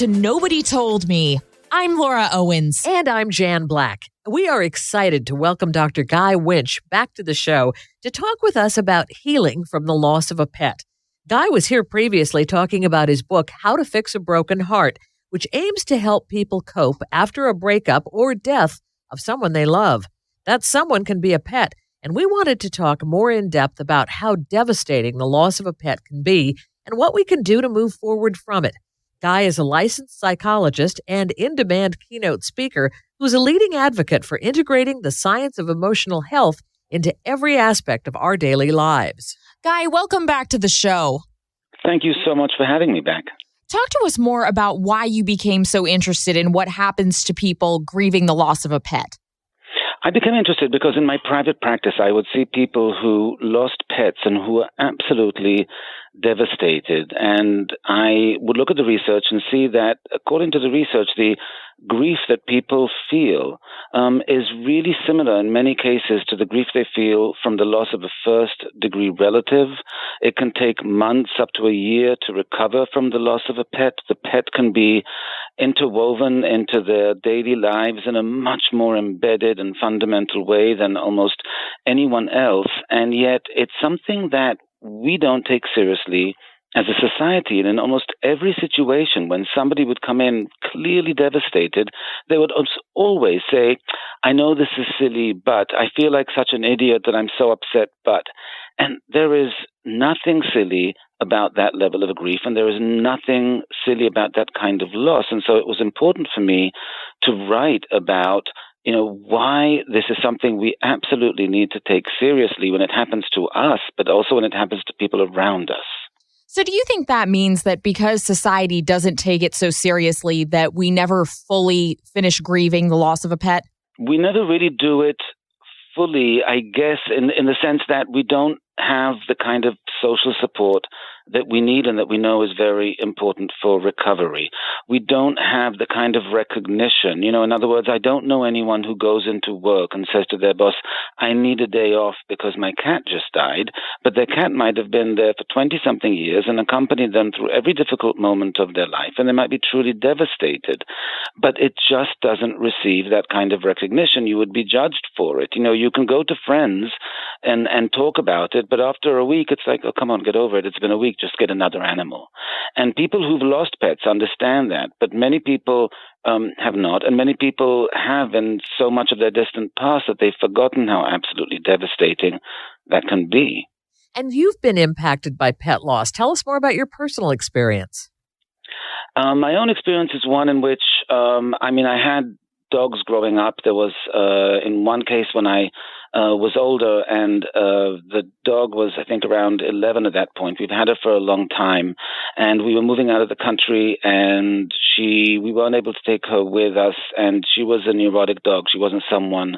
to Nobody Told Me. I'm Laura Owens. And I'm Jan Black. We are excited to welcome Dr. Guy Winch back to the show to talk with us about healing from the loss of a pet. Guy was here previously talking about his book, How to Fix a Broken Heart, which aims to help people cope after a breakup or death of someone they love. That someone can be a pet, and we wanted to talk more in depth about how devastating the loss of a pet can be and what we can do to move forward from it. Guy is a licensed psychologist and in-demand keynote speaker who's a leading advocate for integrating the science of emotional health into every aspect of our daily lives. Guy, welcome back to the show. Thank you so much for having me back. Talk to us more about why you became so interested in what happens to people grieving the loss of a pet. I became interested because in my private practice, I would see people who lost pets and who were absolutely devastated. And I would look at the research and see that, according to the research, the grief that people feel is really similar in many cases to the grief they feel from the loss of a first-degree relative. It can take months up to a year to recover from the loss of a pet. The pet can be interwoven into their daily lives in a much more embedded and fundamental way than almost anyone else. And yet it's something that we don't take seriously as a society. And in almost every situation, when somebody would come in clearly devastated, they would always say, I know this is silly, but I feel like such an idiot that I'm so upset, but. And there is nothing silly about that level of grief, and there is nothing silly about that kind of loss. And so it was important for me to write about why this is something we absolutely need to take seriously when it happens to us, but also when it happens to people around us. So do you think that means that because society doesn't take it so seriously that we never fully finish grieving the loss of a pet? We never really do it fully, I guess, in the sense that we don't have the kind of social support that we need and that we know is very important for recovery. We don't have the kind of recognition. In other words, I don't know anyone who goes into work and says to their boss, I need a day off because my cat just died, but their cat might have been there for 20-something years and accompanied them through every difficult moment of their life, and they might be truly devastated. But it just doesn't receive that kind of recognition. You would be judged for it. You can go to friends and talk about it, but after a week, it's like, oh, come on, get over it. It's been a week, just get another animal. And people who've lost pets understand that, but many people have not, and many people have in so much of their distant past that they've forgotten how absolutely devastating that can be. And you've been impacted by pet loss. Tell us more about your personal experience. My own experience is one in which, I had dogs growing up. There was, in one case when I was older, and the dog was, I think, around 11 at that point. We've had her for a long time, and we were moving out of the country, and we weren't able to take her with us, and she was a neurotic dog. She wasn't someone,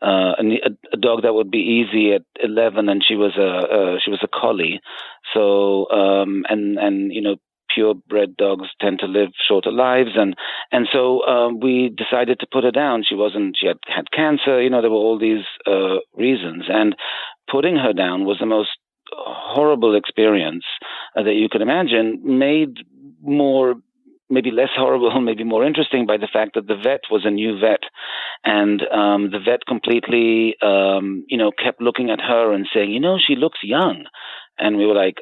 a dog that would be easy at 11, and she was a collie. So, purebred dogs tend to live shorter lives, and so we decided to put her down. She had cancer, there were all these reasons, and putting her down was the most horrible experience that you could imagine, made maybe less horrible, maybe more interesting by the fact that the vet was a new vet, and the vet completely, kept looking at her and saying, she looks young. And we were like,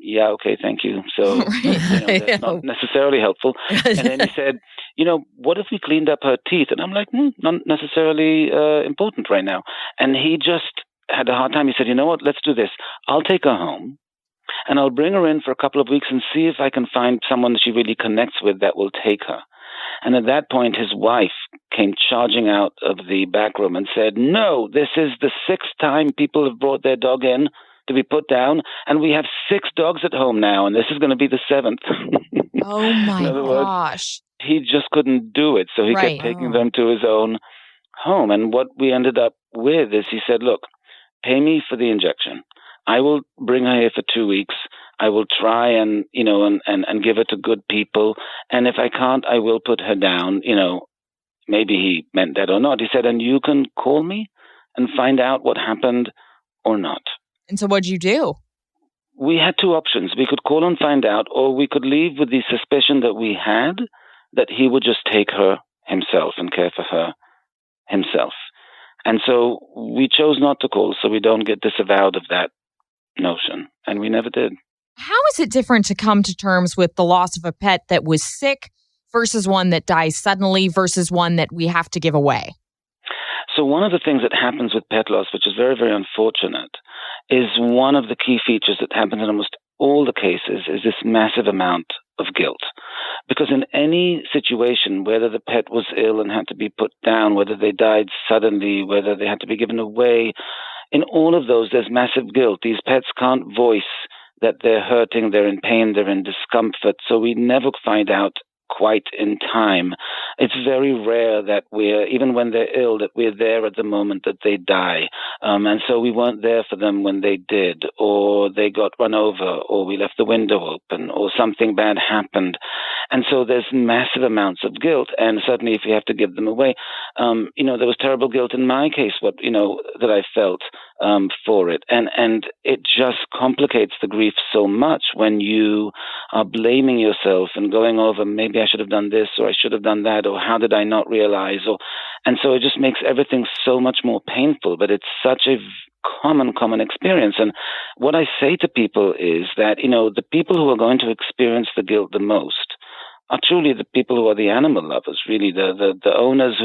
yeah, okay, thank you. So, that's not necessarily helpful. And then he said, what if we cleaned up her teeth? And I'm like, not necessarily important right now. And he just had a hard time. He said, you know what, let's do this. I'll take her home, and I'll bring her in for a couple of weeks and see if I can find someone that she really connects with that will take her. And at that point, his wife came charging out of the back room and said, no, this is the 6th time people have brought their dog in to be put down, and we have 6 dogs at home now, and this is going to be the 7th. Oh my In other words, gosh. he just couldn't do it, so he kept taking them to his own home. And what we ended up with is he said, look, pay me for the injection. I will bring her here for 2 weeks. I will try and give her to good people. And if I can't, I will put her down. Maybe he meant that or not. He said, and you can call me and find out what happened or not. And so what'd you do? We had 2 options. We could call and find out, or we could leave with the suspicion that we had that he would just take her himself and care for her himself. And so we chose not to call so we don't get disavowed of that notion. And we never did. How is it different to come to terms with the loss of a pet that was sick versus one that dies suddenly versus one that we have to give away? So one of the things that happens with pet loss, which is very, very unfortunate, is one of the key features that happens in almost all the cases is this massive amount of guilt. Because in any situation, whether the pet was ill and had to be put down, whether they died suddenly, whether they had to be given away, in all of those, there's massive guilt. These pets can't voice that they're hurting, they're in pain, they're in discomfort, so we never find out quite in time. It's very rare that even when they're ill, that we're there at the moment that they die. And so we weren't there for them when they did, or they got run over, or we left the window open, or something bad happened. And so there's massive amounts of guilt, and certainly if we have to give them away, there was terrible guilt in my case, that I felt for it. And it just complicates the grief so much when you are blaming yourself and going over, maybe I should have done this, or I should have done that, or how did I not realize? And so it just makes everything so much more painful, but it's such a common experience. And what I say to people is that, the people who are going to experience the guilt the most are truly the people who are the animal lovers, really the owners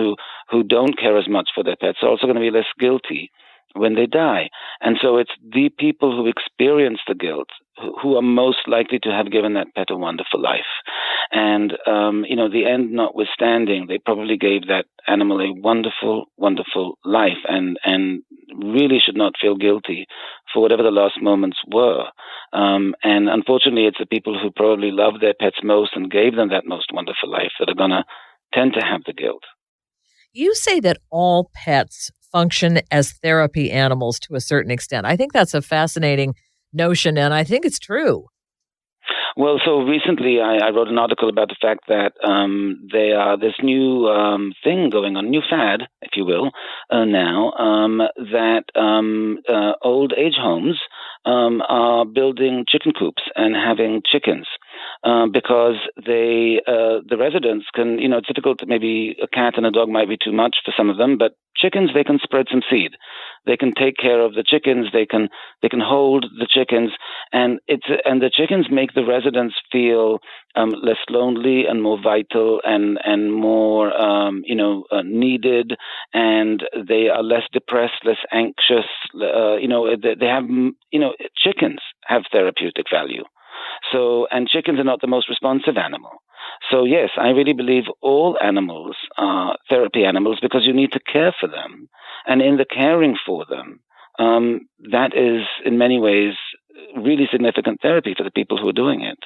who don't care as much for their pets are also going to be less guilty when they die. And so it's the people who experience the guilt who are most likely to have given that pet a wonderful life. And, the end notwithstanding, they probably gave that animal a wonderful, wonderful life and really should not feel guilty for whatever the last moments were. And unfortunately, it's the people who probably love their pets most and gave them that most wonderful life that are going to tend to have the guilt. You say that all pets function as therapy animals to a certain extent. I think that's a fascinating notion, and I think it's true. Well, so recently I wrote an article about the fact that they are this new thing going on, new fad, if you will, now, that old age homes are building chicken coops and having chickens because the residents can, it's difficult, maybe a cat and a dog might be too much for some of them, but chickens, they can spread some seed. They can take care of the chickens. They can hold the chickens, and the chickens make the residents feel less lonely and more vital and more needed, and they are less depressed, less anxious. They have chickens have therapeutic value. So, and chickens are not the most responsive animal. So yes, I really believe all animals are therapy animals because you need to care for them. And in the caring for them, that is in many ways really significant therapy for the people who are doing it.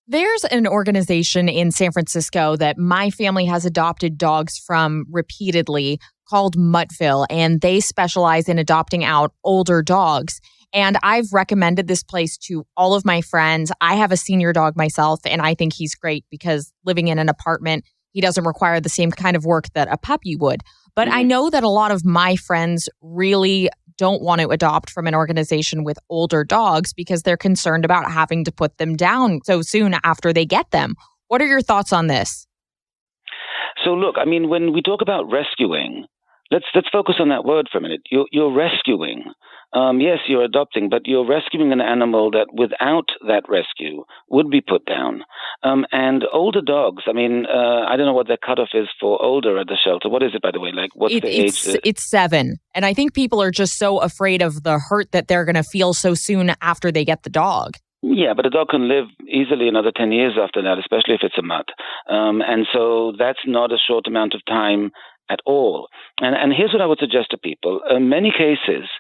There's an organization in San Francisco that my family has adopted dogs from repeatedly called Muttville, and they specialize in adopting out older dogs. And I've recommended this place to all of my friends. I have a senior dog myself, and I think he's great because living in an apartment, he doesn't require the same kind of work that a puppy would. But I know that a lot of my friends really don't want to adopt from an organization with older dogs because they're concerned about having to put them down so soon after they get them. What are your thoughts on this? So look, I mean, when we talk about rescuing, let's focus on that word for a minute. You're rescuing. Yes, you're adopting, but you're rescuing an animal that without that rescue would be put down. And older dogs, I mean, I don't know what their cutoff is for older at the shelter. What is it, by the way? Like, what's the age? It's 7. And I think people are just so afraid of the hurt that they're going to feel so soon after they get the dog. Yeah, but a dog can live easily another 10 years after that, especially if it's a mutt. And so that's not a short amount of time at all. And here's what I would suggest to people. In many cases,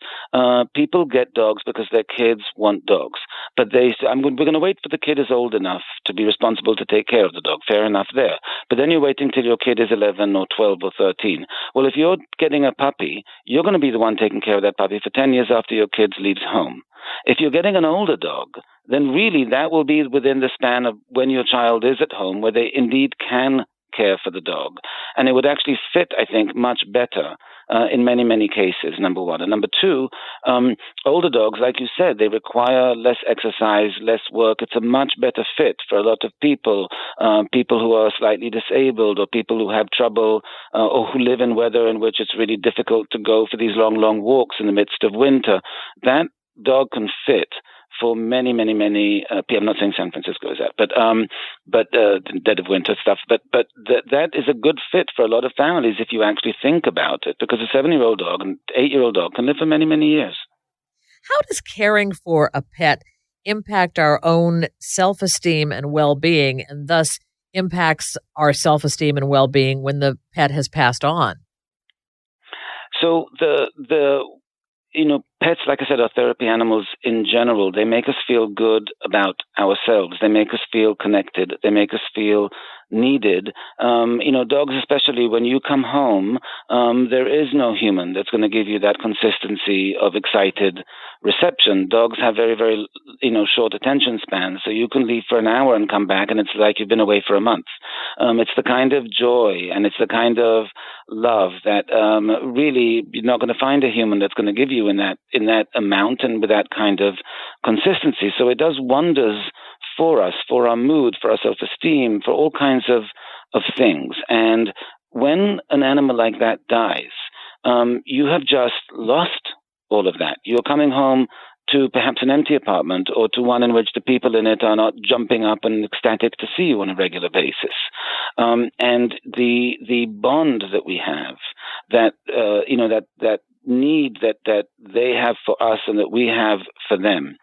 people get dogs because their kids want dogs. But we're going to wait for the kid is old enough to be responsible to take care of the dog. Fair enough there. But then you're waiting till your kid is 11 or 12 or 13. Well, if you're getting a puppy, you're going to be the one taking care of that puppy for 10 years after your kid leaves home. If you're getting an older dog, then really that will be within the span of when your child is at home, where they indeed can care for the dog. And it would actually fit, I think, much better in many, many cases, number one. And number two, older dogs, like you said, they require less exercise, less work. It's a much better fit for a lot of people, people who are slightly disabled or people who have trouble or who live in weather in which it's really difficult to go for these long, long walks in the midst of winter. That dog can fit for many, many, many people. I'm not saying San Francisco is that, but the dead of winter stuff. But that is a good fit for a lot of families if you actually think about it, because a 7-year-old dog and 8-year-old dog can live for many, many years. How does caring for a pet impact our own self-esteem and well-being, and thus impacts our self-esteem and well-being when the pet has passed on? So pets, like I said, are therapy animals in general. They make us feel good about ourselves. They make us feel connected. They make us feel needed. Dogs, especially when you come home, there is no human that's going to give you that consistency of excited reception. Dogs have very, very, short attention spans. So you can leave for an hour and come back and it's like you've been away for a month. It's the kind of joy and it's the kind of love that really you're not going to find a human that's going to give you in that amount and with that kind of consistency. So it does wonders for us, for our mood, for our self-esteem, for all kinds of things. And when an animal like that dies, you have just lost all of that. You're coming home to perhaps an empty apartment or to one in which the people in it are not jumping up and ecstatic to see you on a regular basis. And the bond that we have, that need that they have for us and that we have for them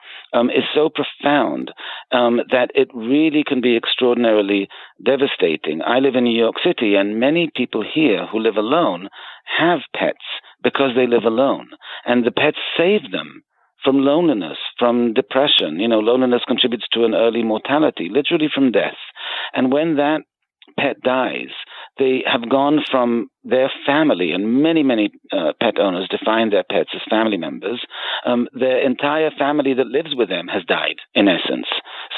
is so profound that it really can be extraordinarily devastating. I live in New York City, and many people here who live alone have pets because they live alone, and the pets save them from loneliness, from depression. Loneliness contributes to an early mortality, literally from death. And when that pet dies, they have gone from their family, and many, many pet owners define their pets as family members. Their entire family that lives with them has died, in essence.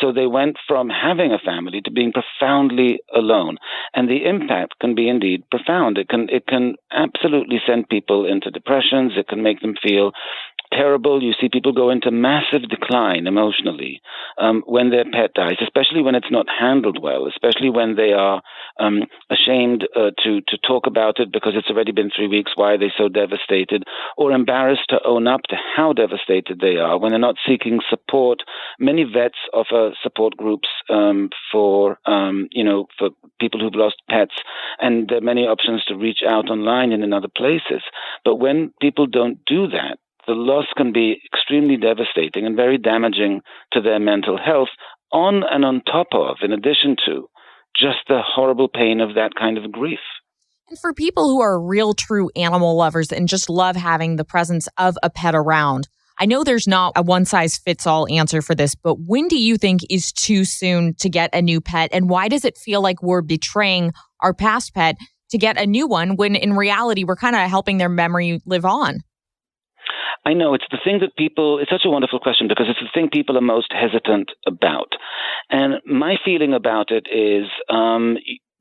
So they went from having a family to being profoundly alone. And the impact can be indeed profound. It can absolutely send people into depressions. It can make them feel terrible. You see people go into massive decline emotionally when their pet dies, especially when it's not handled well, especially when they are ashamed to talk about it because it's already been 3 weeks. Why are they so devastated? Or embarrassed to own up to how devastated they are when they're not seeking support. Many vets offer support groups for people who've lost pets, and there are many options to reach out online and in other places. But when people don't do that, the loss can be extremely devastating and very damaging to their mental health, on top of, in addition to, just the horrible pain of that kind of grief. And for people who are real true animal lovers and just love having the presence of a pet around, I know there's not a one-size-fits-all answer for this, but when do you think is too soon to get a new pet? And why does it feel like we're betraying our past pet to get a new one when in reality we're kind of helping their memory live on? I know it's the thing that it's such a wonderful question because it's the thing people are most hesitant about. And my feeling about it is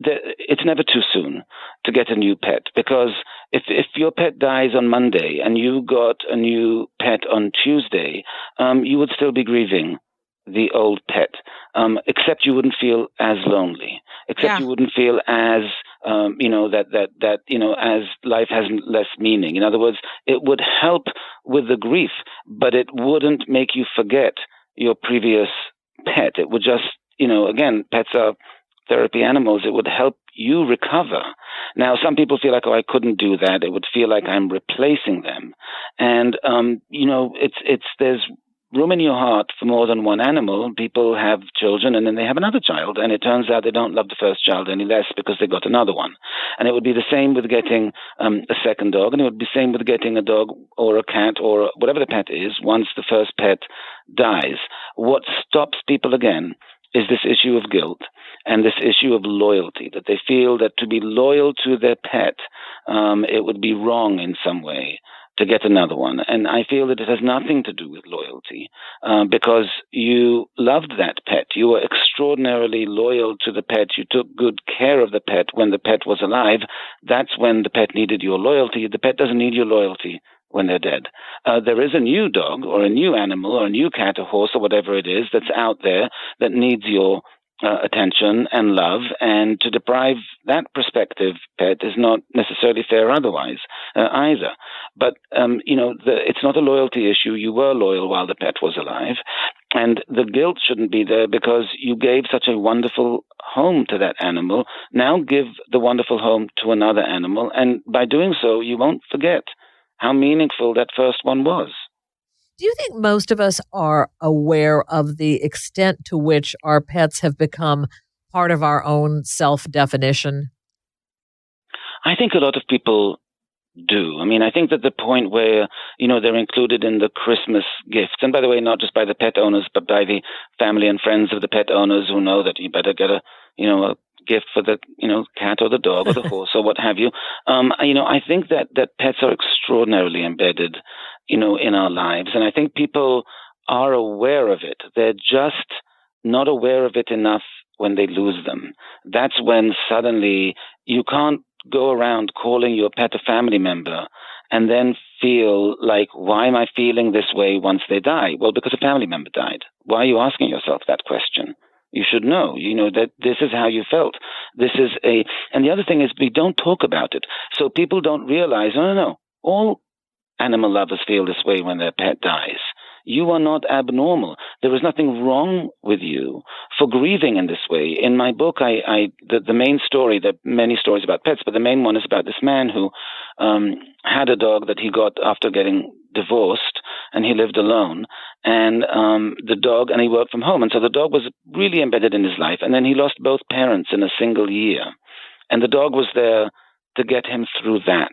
it's never too soon to get a new pet, because if your pet dies on Monday and you got a new pet on Tuesday, you would still be grieving the old pet, except you wouldn't feel as lonely, except you wouldn't feel as as life has less meaning. In other words, it would help with the grief, but it wouldn't make you forget your previous pet. It would just, again, pets are therapy animals. It would help you recover. Now, some people feel like, I couldn't do that. It would feel like I'm replacing them. And, there's room in your heart for more than one animal. People have children and then they have another child, and it turns out they don't love the first child any less because they got another one. And it would be the same with getting a second dog, and it would be the same with getting a dog or a cat or whatever the pet is once the first pet dies. What stops people again is this issue of guilt and this issue of loyalty, that they feel that to be loyal to their pet, it would be wrong in some way to get another one. And I feel that it has nothing to do with loyalty because you loved that pet. You were extraordinarily loyal to the pet. You took good care of the pet when the pet was alive. That's when the pet needed your loyalty. The pet doesn't need your loyalty when they're dead. There is a new dog or a new animal or a new cat or horse or whatever it is that's out there that needs your attention and love, and to deprive that prospective pet is not necessarily fair otherwise either. But, it's not a loyalty issue. You were loyal while the pet was alive, and the guilt shouldn't be there because you gave such a wonderful home to that animal. Now give the wonderful home to another animal, and by doing so, you won't forget how meaningful that first one was. Do you think most of us are aware of the extent to which our pets have become part of our own self-definition? I think a lot of people do. I mean, I think that the point where, they're included in the Christmas gifts, and by the way, not just by the pet owners, but by the family and friends of the pet owners who know that you better get a gift for the, cat or the dog or the horse or what have you. I think that pets are extraordinarily embedded, in our lives. And I think people are aware of it. They're just not aware of it enough when they lose them. That's when suddenly you can't go around calling your pet a family member and then feel like, why am I feeling this way once they die? Well, because a family member died. Why are you asking yourself that question? You should know, that this is how you felt. And the other thing is we don't talk about it. So people don't realize, no. All animal lovers feel this way when their pet dies. You are not abnormal. There is nothing wrong with you for grieving in this way. In my book, the main story, there are many stories about pets, but the main one is about this man who had a dog that he got after getting divorced, and he lived alone. And he worked from home. And so the dog was really embedded in his life. And then he lost both parents in a single year. And the dog was there to get him through that.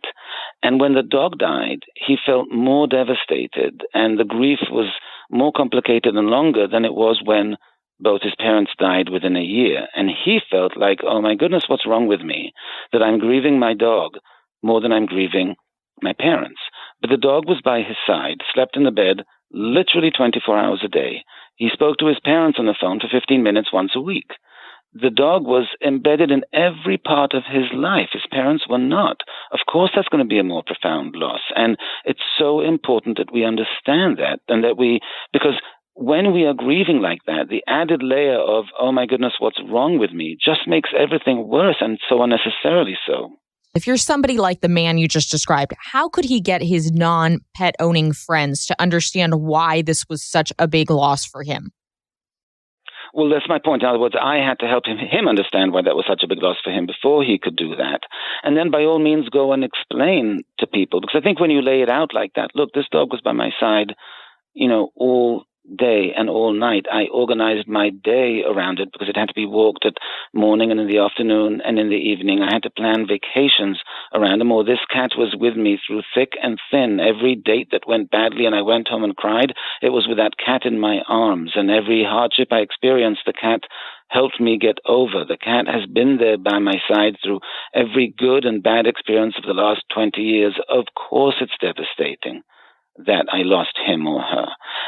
And when the dog died, he felt more devastated, and the grief was more complicated and longer than it was when both his parents died within a year. And he felt like, oh my goodness, what's wrong with me? That I'm grieving my dog more than I'm grieving my parents. But the dog was by his side, slept in the bed literally 24 hours a day. He spoke to his parents on the phone for 15 minutes once a week. The dog was embedded in every part of his life. His parents were not. Of course, that's going to be a more profound loss. And it's so important that we understand that, and because when we are grieving like that, the added layer of, oh my goodness, what's wrong with me, just makes everything worse, and so unnecessarily so. If you're somebody like the man you just described, how could he get his non-pet owning friends to understand why this was such a big loss for him? Well, that's my point. In other words, I had to help him understand why that was such a big loss for him before he could do that. And then by all means, go and explain to people. Because I think when you lay it out like that, look, this dog was by my side, all day and all night. I organized my day around it because it had to be walked at morning and in the afternoon and in the evening. I had to plan vacations around him, or this cat was with me through thick and thin. Every date that went badly and I went home and cried, it was with that cat in my arms. And every hardship I experienced, the cat helped me get over. The cat has been there by my side through every good and bad experience of the last 20 years. Of course it's devastating that I lost him or her.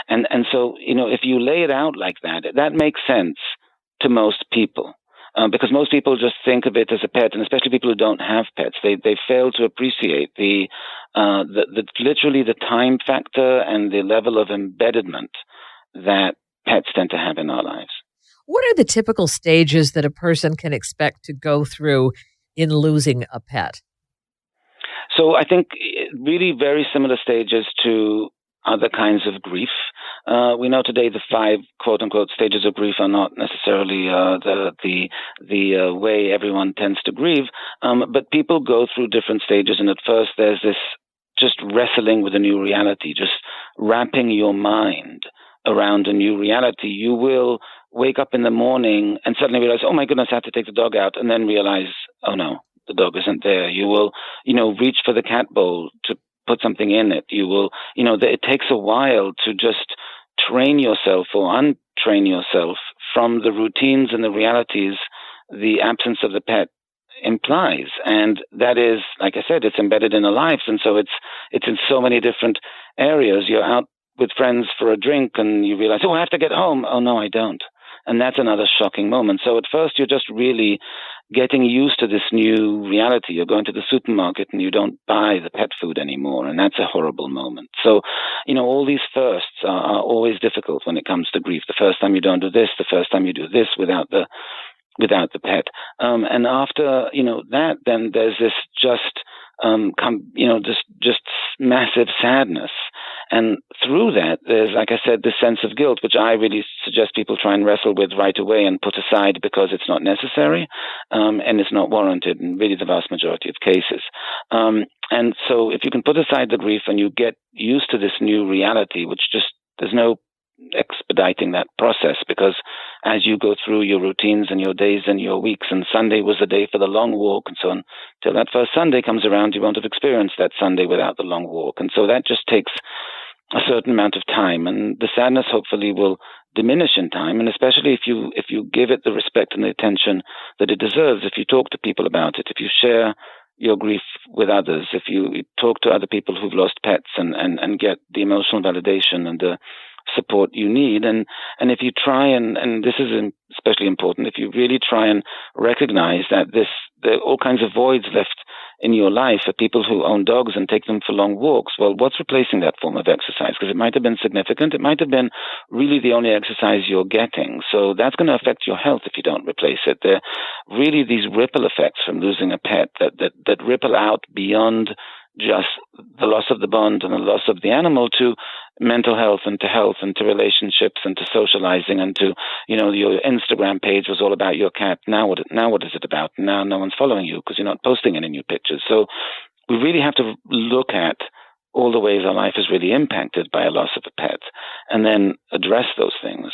And so, if you lay it out like that, that makes sense to most people. Because most people just think of it as a pet, and especially people who don't have pets, they fail to appreciate the literally the time factor and the level of embeddedment that pets tend to have in our lives. What are the typical stages that a person can expect to go through in losing a pet? So I think really very similar stages to other kinds of grief. We know today the 5 quote-unquote stages of grief are not necessarily the way everyone tends to grieve, but people go through different stages. And at first there's this just wrestling with a new reality, just wrapping your mind around a new reality. You will wake up in the morning and suddenly realize, oh my goodness, I have to take the dog out, and then realize, oh no, the dog isn't there. You will, reach for the cat bowl to put something in it. You will, it takes a while to just train yourself or untrain yourself from the routines and the realities the absence of the pet implies. And that is, like I said, it's embedded in our lives. And so it's in so many different areas. You're out with friends for a drink and you realize, oh, I have to get home. Oh, no, I don't. And that's another shocking moment. So at first, you're just really getting used to this new reality. You're going to the supermarket and you don't buy the pet food anymore. And that's a horrible moment. So, all these firsts are always difficult when it comes to grief. The first time you don't do this, the first time you do this without the pet. And after, that, then there's this just massive sadness. And through that, there's, like I said, this sense of guilt, which I really suggest people try and wrestle with right away and put aside because it's not necessary and it's not warranted in really the vast majority of cases. And so if you can put aside the grief and you get used to this new reality, which just there's no expediting that process, because as you go through your routines and your days and your weeks, and Sunday was the day for the long walk and so on, till that first Sunday comes around, you won't have experienced that Sunday without the long walk. And so that just takes a certain amount of time, and the sadness hopefully will diminish in time. And especially if you give it the respect and the attention that it deserves, if you talk to people about it, if you share your grief with others, if you talk to other people who've lost pets and get the emotional validation and the support you need. And if you try and this is especially important, if you really try and recognize that there are all kinds of voids left in your life for people who own dogs and take them for long walks, well, what's replacing that form of exercise? Because it might have been significant. It might have been really the only exercise you're getting. So that's going to affect your health if you don't replace it. There are really these ripple effects from losing a pet that ripple out beyond just the loss of the bond and the loss of the animal to mental health and to relationships and to socializing and to, your Instagram page was all about your cat. Now what is it about? Now no one's following you because you're not posting any new pictures. So we really have to look at all the ways our life is really impacted by a loss of a pet and then address those things.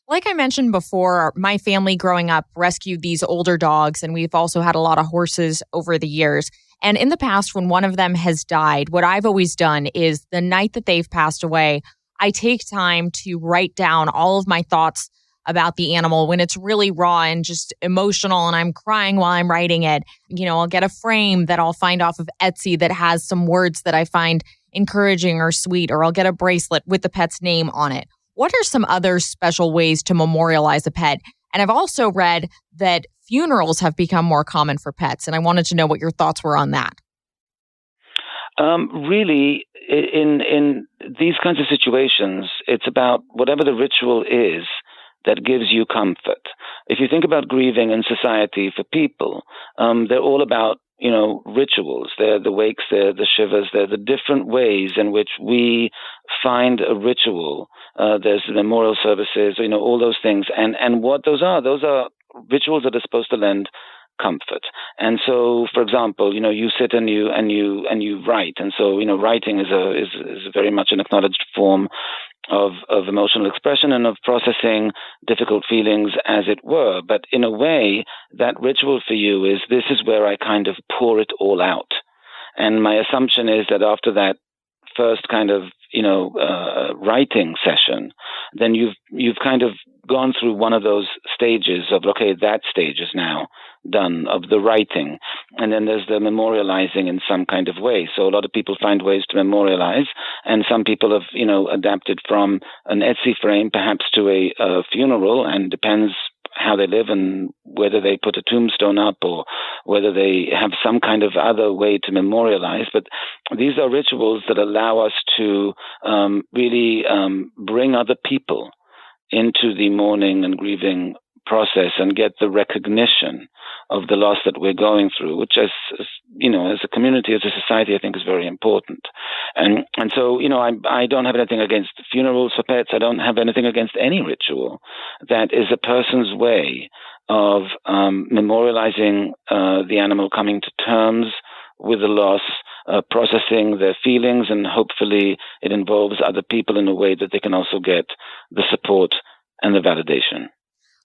Like I mentioned before, my family growing up rescued these older dogs, and we've also had a lot of horses over the years. And in the past, when one of them has died, what I've always done is the night that they've passed away, I take time to write down all of my thoughts about the animal when it's really raw and just emotional and I'm crying while I'm writing it. I'll get a frame that I'll find off of Etsy that has some words that I find encouraging or sweet, or I'll get a bracelet with the pet's name on it. What are some other special ways to memorialize a pet? And I've also read that funerals have become more common for pets, and I wanted to know what your thoughts were on that. Really, in these kinds of situations, it's about whatever the ritual is that gives you comfort. If you think about grieving in society for people, they're all about rituals. They're the wakes, they're the shivers, they're the different ways in which we find a ritual. There's the memorial services, all those things. And what those are rituals that are supposed to lend comfort. And so, for example, you sit and you write. And so, writing is very much an acknowledged form of emotional expression and of processing difficult feelings, as it were. But in a way, that ritual for you is, this is where I kind of pour it all out. And my assumption is that after that first kind of, writing session, then you've kind of gone through one of those stages of, okay, that stage is now done, of the writing. And then there's the memorializing in some kind of way. So a lot of people find ways to memorialize, and some people have, adapted from an Etsy frame perhaps to a funeral, and depends how they live and whether they put a tombstone up or whether they have some kind of other way to memorialize. But these are rituals that allow us to really bring other people into the mourning and grieving process and get the recognition of the loss that we're going through, which as a community, as a society, I think is very important. And so, I don't have anything against funerals for pets. I don't have anything against any ritual that is a person's way of memorializing the animal, coming to terms with the loss, processing their feelings, and hopefully it involves other people in a way that they can also get the support and the validation.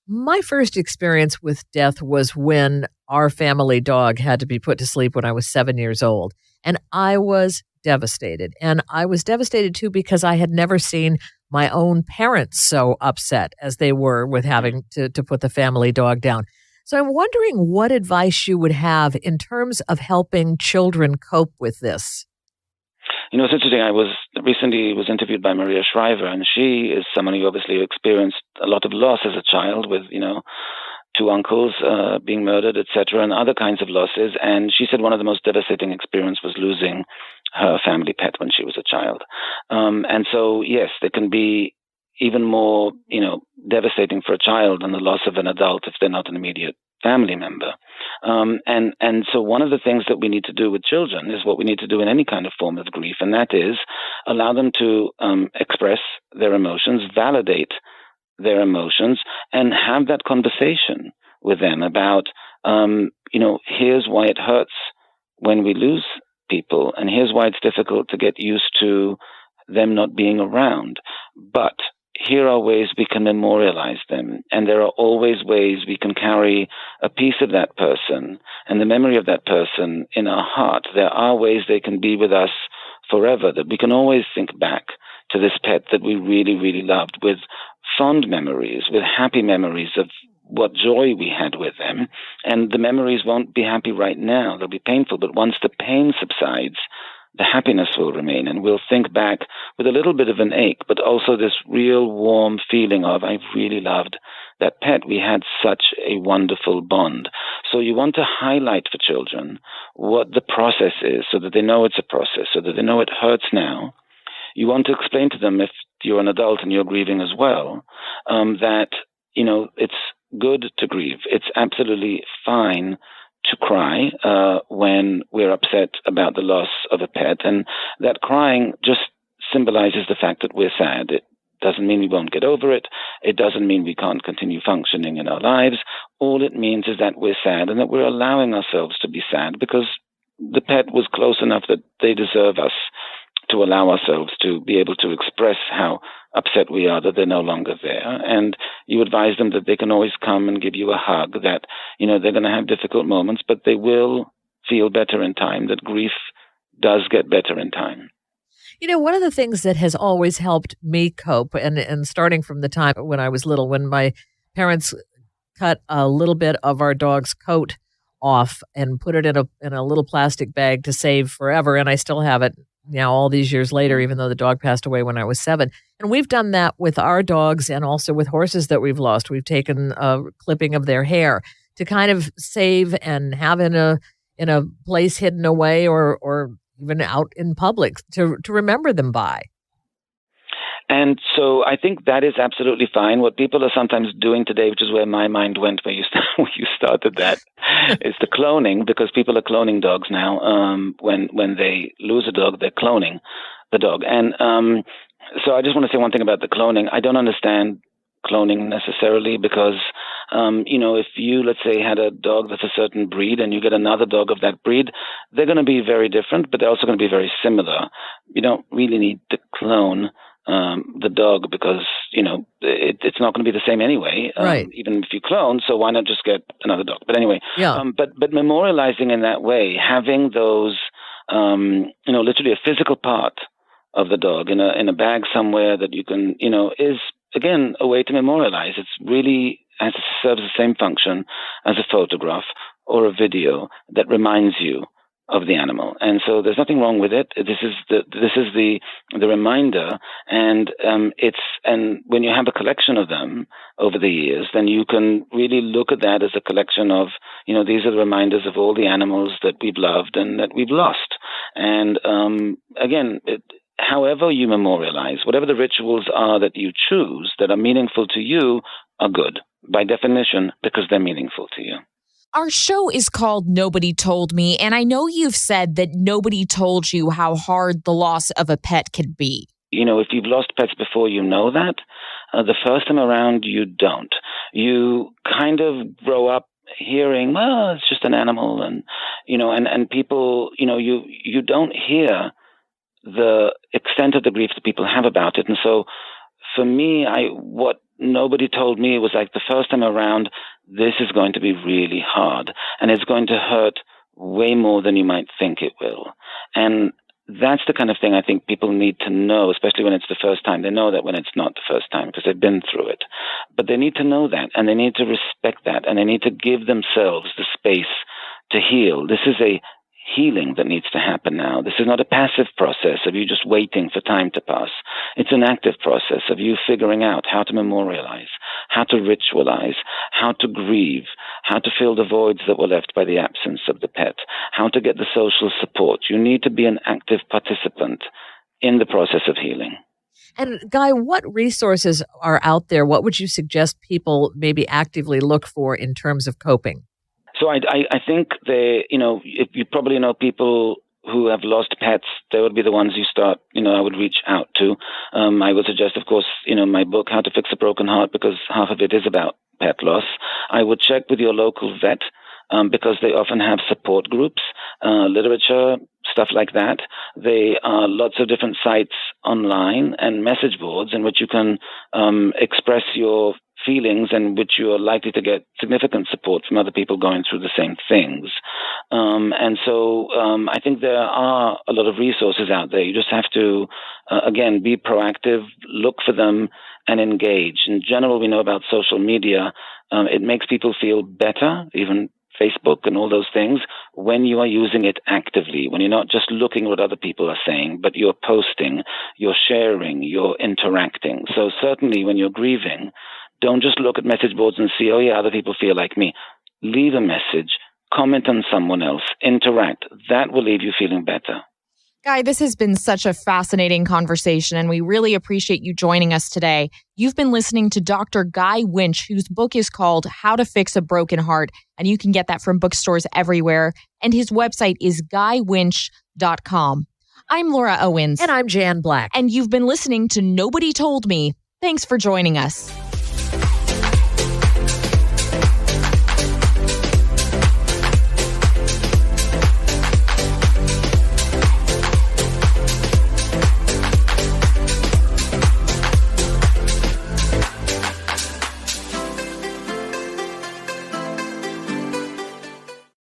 My first experience with death was when our family dog had to be put to sleep when I was 7 years old. And I was devastated. And I was devastated, too, because I had never seen my own parents so upset as they were with having to put the family dog down. So I'm wondering what advice you would have in terms of helping children cope with this. It's interesting. I recently was interviewed by Maria Shriver, and she is someone who obviously experienced a lot of loss as a child with, two uncles being murdered, etc., and other kinds of losses. And she said one of the most devastating experiences was losing her family pet when she was a child. And so, yes, they can be even more, devastating for a child than the loss of an adult if they're not an immediate family member. And so one of the things that we need to do with children is what we need to do in any kind of form of grief, and that is allow them to express their emotions, validate their emotions, and have that conversation with them about, here's why it hurts when we lose people, and here's why it's difficult to get used to them not being around. But here are ways we can memorialize them, and there are always ways we can carry a piece of that person and the memory of that person in our heart. There are ways they can be with us forever, that we can always think back to this pet that we really, really loved with fond memories, with happy memories of what joy we had with them. And the memories won't be happy right now. They'll be painful, but once the pain subsides, the happiness will remain, and we'll think back with a little bit of an ache, but also this real warm feeling of, I really loved that pet. We had such a wonderful bond. So you want to highlight for children what the process is so that they know it's a process, so that they know it hurts now. You want to explain to them, if you're an adult and you're grieving as well, that, it's good to grieve. It's absolutely fine to cry when we're upset about the loss of a pet. And that crying just symbolizes the fact that we're sad. It doesn't mean we won't get over it. It doesn't mean we can't continue functioning in our lives. All it means is that we're sad and that we're allowing ourselves to be sad because the pet was close enough that they deserve us to allow ourselves to be able to express how upset we are that they're no longer there. And you advise them that they can always come and give you a hug, that, they're going to have difficult moments, but they will feel better in time, that grief does get better in time. One of the things that has always helped me cope, and starting from the time when I was little, when my parents cut a little bit of our dog's coat off and put it in a little plastic bag to save forever, and I still have it now all these years later, even though the dog passed away when I was 7. And we've done that with our dogs and also with horses that we've lost. We've taken a clipping of their hair to kind of save and have in a place hidden away or even out in public to remember them by. And so I think that is absolutely fine. What people are sometimes doing today, which is where my mind went when you started that, is the cloning, because people are cloning dogs now. When they lose a dog, they're cloning the dog. And so I just want to say one thing about the cloning. I don't understand cloning necessarily because, if you, let's say, had a dog that's a certain breed and you get another dog of that breed, they're going to be very different, but they're also going to be very similar. You don't really need to clone the dog because, it's not going to be the same anyway, right. Even if you clone. So why not just get another dog? But anyway, yeah. But memorializing in that way, having those, literally a physical part of the dog in a bag somewhere that you can, is again a way to memorialize. It's really serves the same function as a photograph or a video that reminds you of the animal. And so there's nothing wrong with it. This is the reminder, and when you have a collection of them over the years, then you can really look at that as a collection of, these are the reminders of all the animals that we've loved and that we've lost. And again, however you memorialize, whatever the rituals are that you choose that are meaningful to you are good by definition because they're meaningful to you. Our show is called Nobody Told Me, and I know you've said that nobody told you how hard the loss of a pet could be. If you've lost pets before, you know that. The first time around, you don't. You kind of grow up hearing, well, it's just an animal, and people, you don't hear the extent of the grief that people have about it. And so for me, what nobody told me was like the first time around, this is going to be really hard and it's going to hurt way more than you might think it will. And that's the kind of thing I think people need to know, especially when it's the first time. They know that when it's not the first time because they've been through it. But they need to know that, and they need to respect that, and they need to give themselves the space to heal. This is a healing that needs to happen now. This is not a passive process of you just waiting for time to pass. It's an active process of you figuring out how to memorialize, how to ritualize, how to grieve, how to fill the voids that were left by the absence of the pet, how to get the social support. You need to be an active participant in the process of healing. And Guy, what resources are out there? What would you suggest people maybe actively look for in terms of coping? So I think if you probably know people who have lost pets, they would be the ones you start, I would reach out to. I would suggest, of course, my book, How to Fix a Broken Heart, because half of it is about pet loss. I would check with your local vet because they often have support groups, literature, stuff like that. There are lots of different sites online and message boards in which you can express your feelings and which you are likely to get significant support from other people going through the same things. And so I think there are a lot of resources out there. You just have to, again, be proactive, look for them, and engage. In general, we know about social media. It makes people feel better, even Facebook and all those things, when you are using it actively, when you're not just looking at what other people are saying, but you're posting, you're sharing, you're interacting. So certainly when you're grieving, don't just look at message boards and see, oh yeah, other people feel like me. Leave a message, comment on someone else, interact. That will leave you feeling better. Guy, this has been such a fascinating conversation, and we really appreciate you joining us today. You've been listening to Dr. Guy Winch, whose book is called How to Fix a Broken Heart, and you can get that from bookstores everywhere. And his website is guywinch.com. I'm Laura Owens. And I'm Jan Black. And you've been listening to Nobody Told Me. Thanks for joining us.